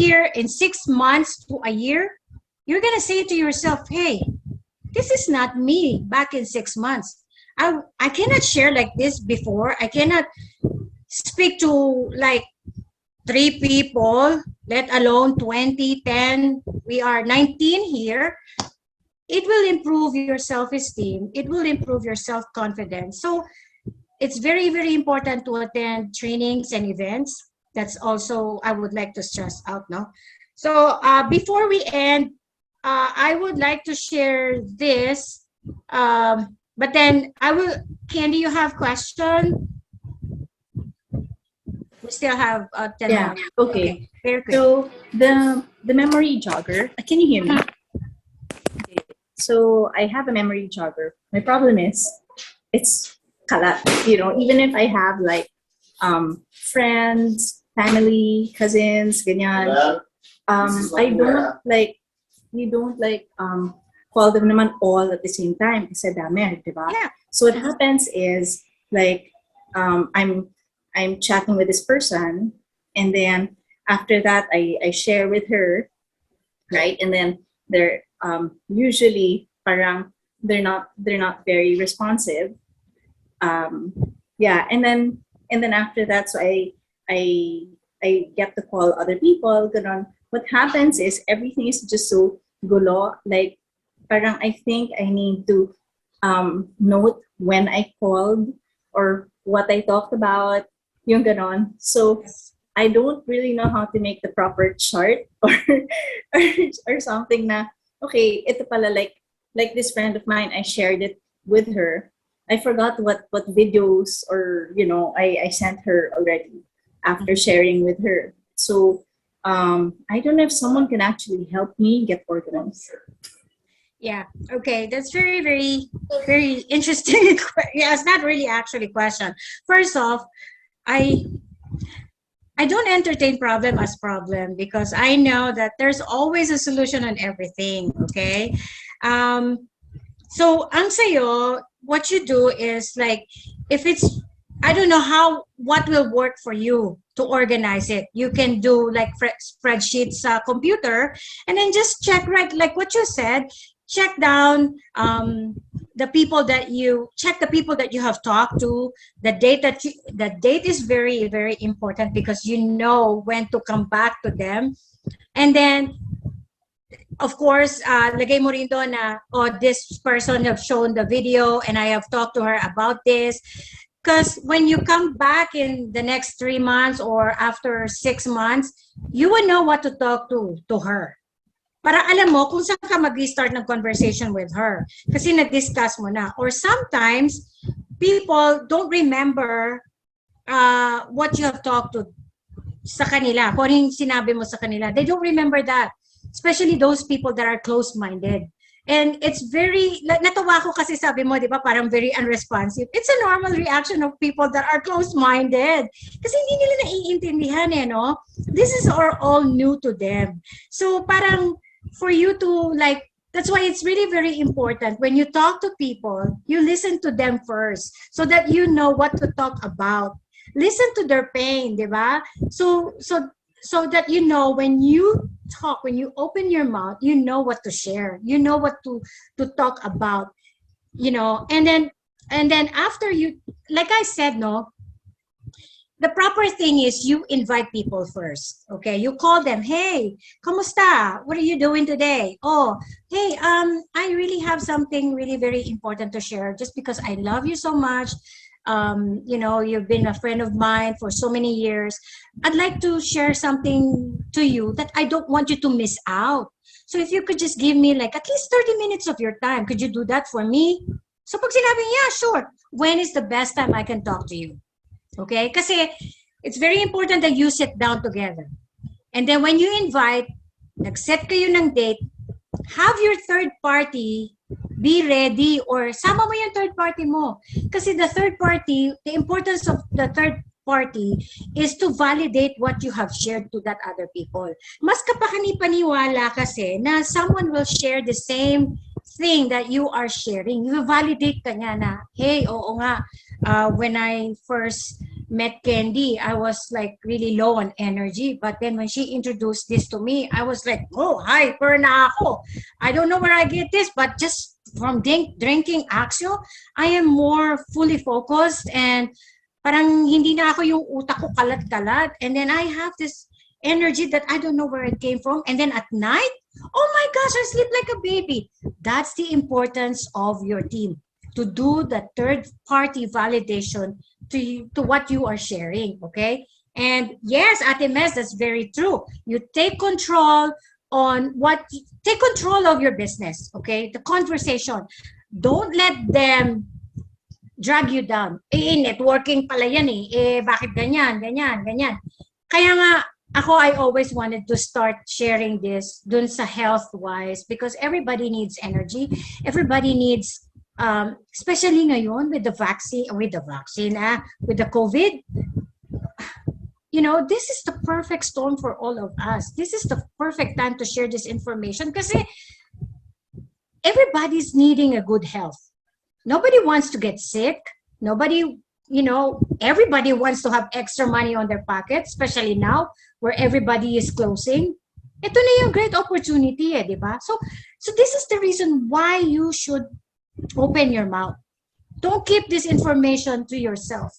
A: months to a year, you're gonna say to yourself, hey, this is not me back in 6 months. I cannot share like this before. I cannot speak to like 3 people, let alone 20, 10. We are 19 here. It will improve your self-esteem. It will improve your self-confidence. So it's very, very important to attend trainings and events. That's also, I would like to stress out now. So before we end, I would like to share this, but then Candy, you have question? We still have 10
C: Yeah,
A: minutes.
C: okay.
A: Very quick.
C: So the memory jogger, can you hear me? Okay. So I have a memory jogger. My problem is it's kalat, even if I have like friends, family, cousins, ganyan, I don't like, you don't like call them naman all at the same time kasi dami, diba?
A: Yeah.
C: So what happens is like I'm chatting with this person, and then after that I share with her, right? And then they're usually parang they're not very responsive. Yeah, and then after that, so I get to call other people. Ganon. What happens is everything is just so gulo. Like parang I think I need to note when I called or what I talked about. Yung ganon. So I don't really know how to make the proper chart or something na okay, ito pala like this friend of mine, I shared it with her. I forgot what videos or I sent her already after sharing with her. So I don't know if someone can actually help me get organized.
A: Yeah. Okay. That's very, very, very interesting. Yeah, it's not really actually a question. First off, I I don't entertain problem as problem because I know that there's always a solution on everything, okay? So ang sayo, what you do is like, if it's, I don't know what will work for you to organize it. You can do like spreadsheets computer, and then just check, right, like what you said, check down the people that you have talked to, the date is very, very important because you know when to come back to them. And then of course, lagay mo rin doon na, oh, this person have shown the video and I have talked to her about this. Because when you come back in the next 3 months or after 6 months, you will know what to talk to her. Para alam mo kung saan ka mag-start ng conversation with her. Kasi na-discuss mo na. Or sometimes, people don't remember what you have talked to sa kanila. Kung yung sinabi mo sa kanila. They don't remember that. Especially those people that are close-minded. And it's very, natawa ko kasi sabi mo, di ba, parang very unresponsive. It's a normal reaction of people that are close-minded. Kasi hindi nila naiintindihan no? This is all new to them. So parang for you to like, that's why it's really very important when you talk to people, you listen to them first so that you know what to talk about. Listen to their pain, di ba? So that you know when you talk, when you open your mouth, you know what to share, you know what to talk about, you know. And then after you, like I said, no, the proper thing is you invite people first. Okay, you call them, hey, kamusta? What are you doing today? Oh, hey, I really have something really very important to share just because I love you so much. You know, you've been a friend of mine for so many years. I'd like to share something to you that I don't want you to miss out. So if you could just give me like at least 30 minutes of your time, could you do that for me? So pag sinabi, yeah, sure. When is the best time I can talk to you? Okay? Kasi it's very important that you sit down together. And then when you invite, nag-set kayo ng date, have your third party be ready or sama mo yung third party mo. Kasi the third party, the importance of the third party is to validate what you have shared to that other people. Mas kapakani-paniwala kasi na someone will share the same thing that you are sharing. You validate ka niya na, hey, oo nga, when I first met Candy, I was like really low on energy. But then when she introduced this to me, I was like, oh, hyper na ako. I don't know where I get this, but just from drinking Axio, I am more fully focused and parang hindi na ako yung utak ko kalat-kalat. And then I have this energy that I don't know where it came from. And then at night, oh my gosh, I sleep like a baby. That's the importance of your team, to do the third party validation to what you are sharing, okay? And yes, Ate Mes, that's very true. You take control take control of your business, okay? The conversation. Don't let them drag you down. Networking pala yan bakit ganyan. Kaya nga, I always wanted to start sharing this dun sa health-wise because everybody needs energy. Everybody needs especially ngayon with the COVID, you know, this is the perfect storm for all of us. This is the perfect time to share this information kasi everybody's needing a good health. Nobody wants to get sick. Nobody, you know, everybody wants to have extra money on their pocket, especially now where everybody is closing. Ito na yung great opportunity, di ba? So this is the reason why you should open your mouth. Don't keep this information to yourself.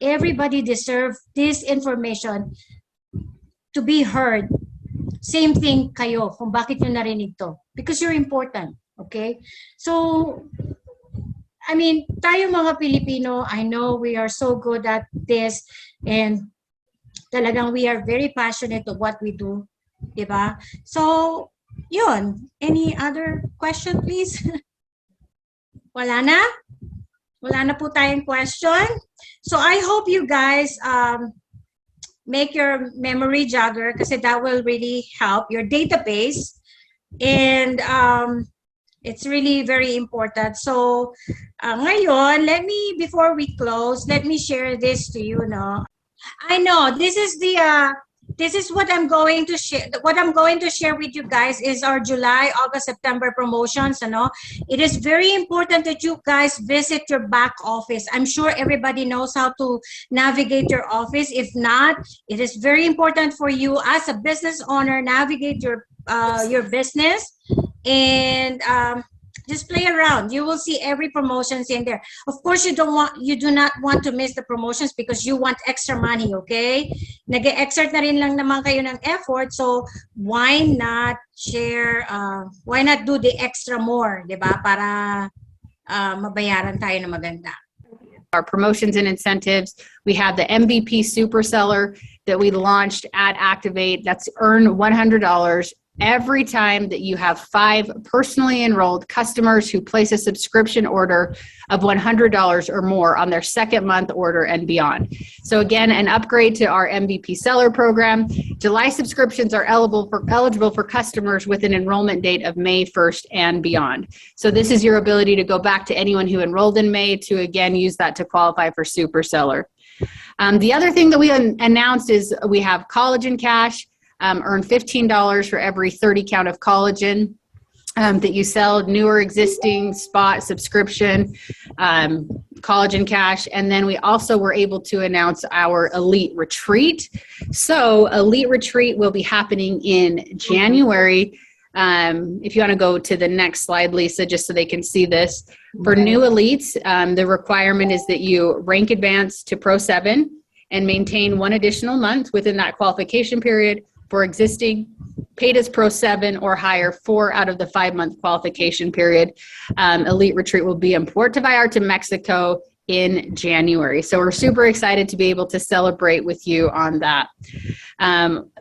A: Everybody deserves this information to be heard. Same thing kayo kung bakit nyo narinig to. Because you're important. Okay? So, I mean, tayo mga Pilipino, I know we are so good at this and talagang we are very passionate of what we do. Diba? So, yun. Any other question, please? Wala na? Wala na po tayong question. So I hope you guys make your memory jogger kasi that will really help your database. And it's really very important. So ngayon, before we close, let me share this to you. No? I know this is what I'm going to share. What I'm going to share with you guys is our July, August, September promotions. It is very important that you guys visit your back office. I'm sure everybody knows how to navigate your office. If not, it is very important for you as a business owner, navigate your business and just play around. You will see every promotions in there. Of course, you do not want to miss the promotions because you want extra money, okay? Nag-exert na rin lang naman kayo ng effort, so why not share, why not do the extra more, di ba? Para mabayaran tayo na maganda.
D: Our promotions and incentives, we have the MVP Super Seller that we launched at Activate. That's earn $100 every time that you have 5 personally enrolled customers who place a subscription order of $100 or more on their second month order and beyond. So again, an upgrade to our MVP Seller program. July subscriptions are eligible for customers with an enrollment date of May 1st and beyond. So this is your ability to go back to anyone who enrolled in May to again use that to qualify for Super Seller. The other thing that we announced is we have collagen cash. Earn $15 for every 30 count of collagen that you sell, new or existing, spot, subscription, collagen cash. And then we also were able to announce our Elite Retreat. So Elite Retreat will be happening in January. If you want to go to the next slide, Lisa, just so they can see this. For new elites, the requirement is that you rank advanced to Pro 7 and maintain 1 additional month within that qualification period. For existing, paid as Pro 7 or higher, 4 out of the 5-month qualification period. Elite Retreat will be in Puerto Vallarta, Mexico in January. So we're super excited to be able to celebrate with you on that.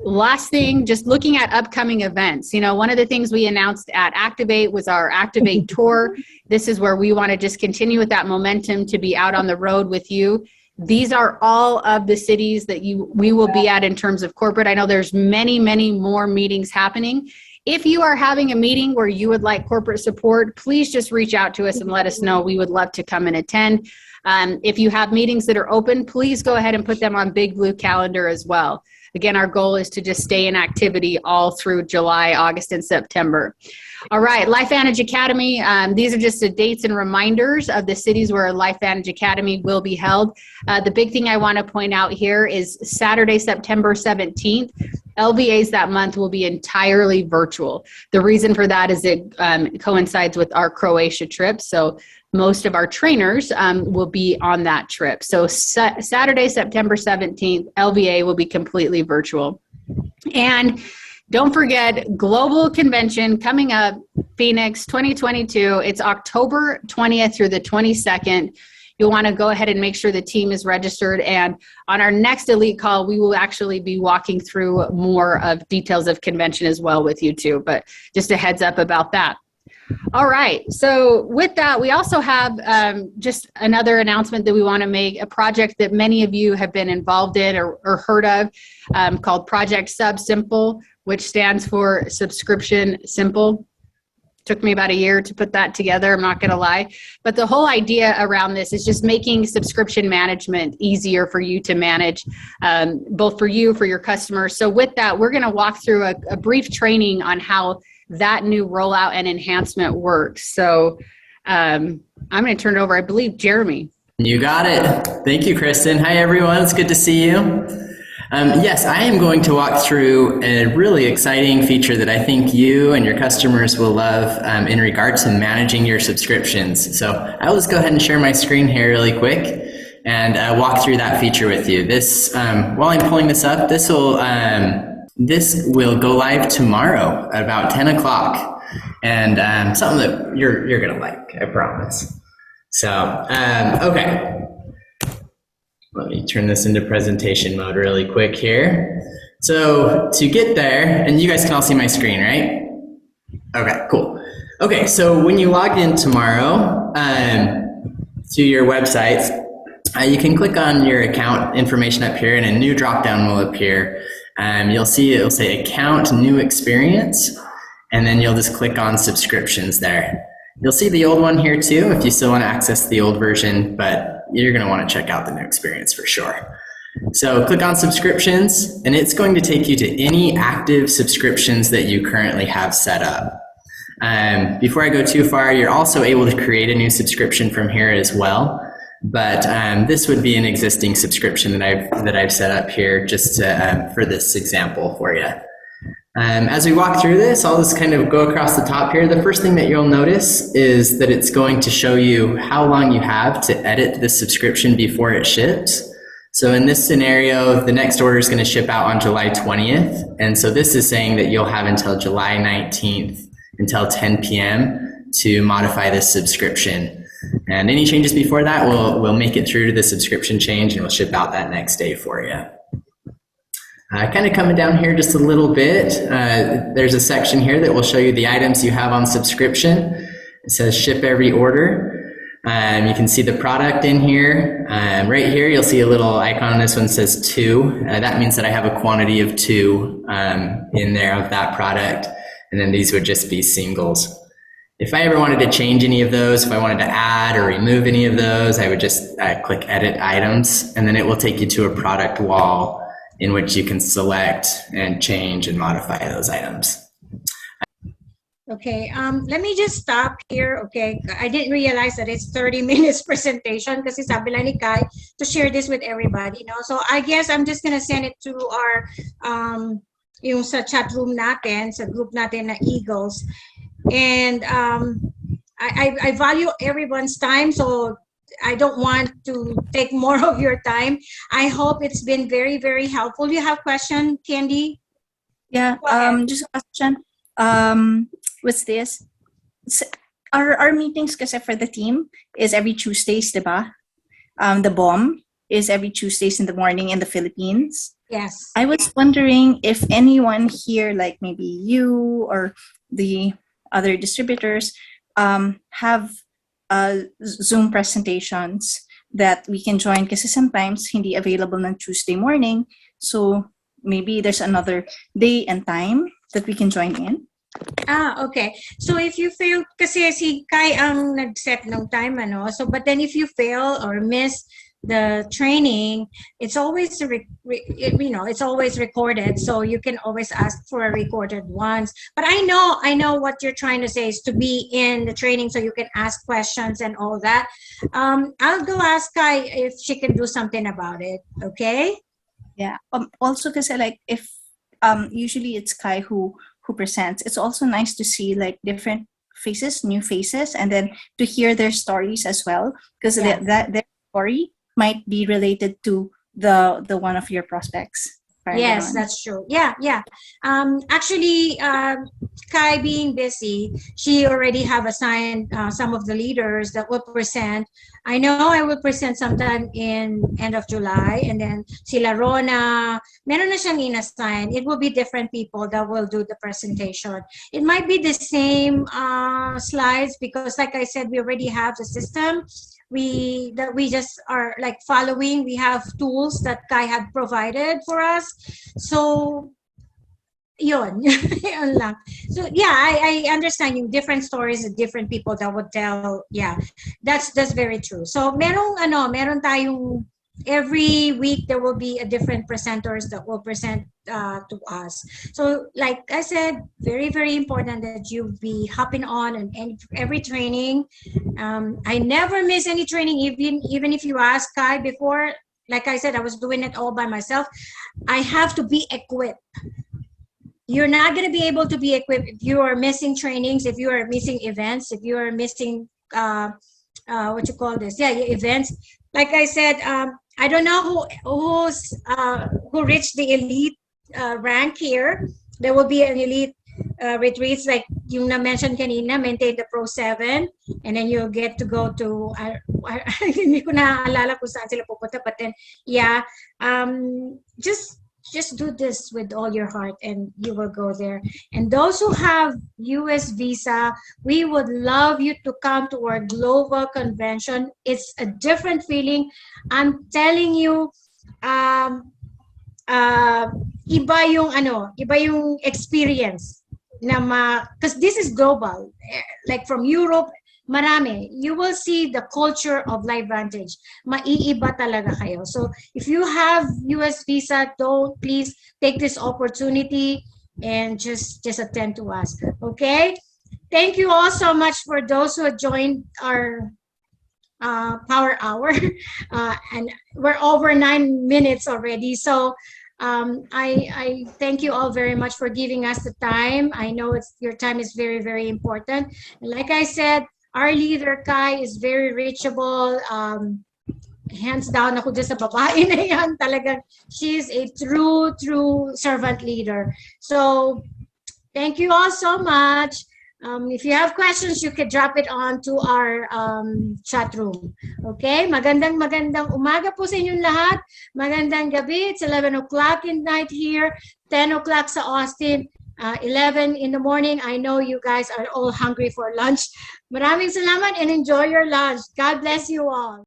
D: Last thing, just looking at upcoming events. One of the things we announced at Activate was our Activate Tour. This is where we want to just continue with that momentum to be out on the road with you. These are all of the cities that we will be at in terms of corporate. I know there's many, many more meetings happening. If you are having a meeting where you would like corporate support, please just reach out to us and let us know. We would love to come and attend. If you have meetings that are open, please go ahead and put them on Big Blue Calendar as well. Again, our goal is to just stay in activity all through July, August, and September. All right, LifeVantage Academy. These are just the dates and reminders of the cities where LifeVantage Academy will be held. The big thing I want to point out here is Saturday, September 17th. LVAs that month will be entirely virtual. The reason for that is it coincides with our Croatia trip. So most of our trainers will be on that trip. So Saturday, September 17th, LVA will be completely virtual. And don't forget, Global Convention coming up, Phoenix 2022. It's October 20th through the 22nd. You'll want to go ahead and make sure the team is registered. And on our next Elite call, we will actually be walking through more of details of convention as well with you too. But just a heads up about that. All right. So with that, we also have just another announcement that we want to make, a project that many of you have been involved in or heard of called Project SubSimple, which stands for Subscription Simple. Took me about a year to put that together, I'm not going to lie. But the whole idea around this is just making subscription management easier for you to manage, both for you, for your customers. So with that, we're going to walk through a brief training on how that new rollout and enhancement works. So I'm going to turn it over, I believe, Jeremy.
E: You got it. Thank you, Kristen. Hi, everyone. It's good to see you. Yes, I am going to walk through a really exciting feature that I think you and your customers will love in regard to managing your subscriptions. So I'll just go ahead and share my screen here really quick and walk through that feature with you. This, while I'm pulling this up, this will go live tomorrow at about 10 o'clock and something that you're going to like, I promise. So, okay. Let me turn this into presentation mode really quick here. So to get there, and you guys can all see my screen, right? Okay, cool. Okay, so when you log in tomorrow to your website, you can click on your account information up here and a new drop-down will appear. You'll see it'll say account, new experience, and then you'll just click on subscriptions there. You'll see the old one here too if you still want to access the old version, but you're going to want to check out the new experience for sure. So click on subscriptions, and it's going to take you to any active subscriptions that you currently have set up. Before I go too far, you're also able to create a new subscription from here as well. But this would be an existing subscription that I've set up here just to, for this example for you. As we walk through this, I'll just kind of go across the top here. The first thing that you'll notice is that it's going to show you how long you have to edit the subscription before it ships. So in this scenario, the next order is going to ship out on July 20th. And so this is saying that you'll have until July 19th, until 10 p.m. to modify this subscription. And any changes before that, we'll make it through to the subscription change and we'll ship out that next day for you. Kind of coming down here just a little bit, there's a section here that will show you the items you have on subscription. It says ship every order. You can see the product in here. Right here, you'll see a little icon on this one that says 2. That means that I have a quantity of 2 in there of that product. And then these would just be singles. If I ever wanted to change any of those, if I wanted to add or remove any of those, I would just click edit items, and then it will take you to a product wall in which you can select and change and modify those items.
A: Okay, let me just stop here, okay? I didn't realize that it's 30 minutes presentation kasi sabi lang ni Kai to share this with everybody, no? So I guess I'm just gonna send it to our, yung sa chat room natin, sa group natin na Eagles. And I value everyone's time, so I don't want to take more of your time. I hope it's been very, very helpful. You have question, Candy?
C: Yeah, just a question. What's this? Our meetings kasi for the team is every Tuesdays, diba? The BOM is every Tuesdays in the morning in the Philippines.
A: Yes.
C: I was wondering if anyone here, like maybe you or the other distributors, have Zoom presentations that we can join kasi sometimes hindi available ng Tuesday morning. So maybe there's another day and time that we can join in.
A: Okay. So if you fail, kasi si Kai ang nag-set ng time, ano? So, but then if you fail or miss the training, it's always it's always recorded, so you can always ask for a recorded ones. But I know what you're trying to say is to be in the training so you can ask questions and all that. I'll go ask Kai if she can do something about it. Okay.
C: Yeah. Also, because like if usually it's Kai who presents, it's also nice to see like different faces, new faces, and then to hear their stories as well, because that their story might be related to the one of your prospects.
A: Yes, that's true. Yeah. Actually, Kai being busy, she already have assigned some of the leaders that will present. I know I will present sometime in end of July, and then sila Rona, meron na siyang inassign. It will be different people that will do the presentation. It might be the same slides because, like I said, we already have the system. We just are like following. We have tools that Kai had provided for us. So, yun lang. So yeah, I understand yung different stories of different people that would tell. Yeah, that's very true. So meron tayong every week there will be a different presenters that will present to us. So like I said, very, very important that you be hopping on and every training. I never miss any training, even if you ask Kai before. Like I said, I was doing it all by myself. I have to be equipped. You're not going to be able to be equipped if you are missing trainings, if you are missing events, if you are missing events. Like I said, I don't know who reached the elite rank here. There will be an elite retreats like yung na-mention kanina, maintain the Pro 7, and then you'll get to go to, hindi ko naaalala kung saan sila pupunta, but then, yeah, just do this with all your heart and you will go there. And those who have US visa, we would love you to come to our global convention. It's a different feeling. I'm telling you, iba yung experience na because this is global, like from Europe, marami. You will see the culture of LiveVantage. Maiiba talaga kayo. So if you have US visa, don't please take this opportunity and just attend to us. Okay? Thank you all so much for those who have joined our power hour. And we're over 9 minutes already. So I thank you all very much for giving us the time. I know your time is very, very important. And like I said, our leader, Kai, is very reachable. Hands down ako dyan sa babae na yan. Talagang, she is a true servant leader. So, thank you all so much. If you have questions, you can drop it on to our chat room. Okay? Magandang umaga po sa inyong lahat. Magandang gabi. It's 11 o'clock in night here. 10 o'clock sa Austin. 11 in the morning. I know you guys are all hungry for lunch. Maraming salamat and enjoy your lunch. God bless you all.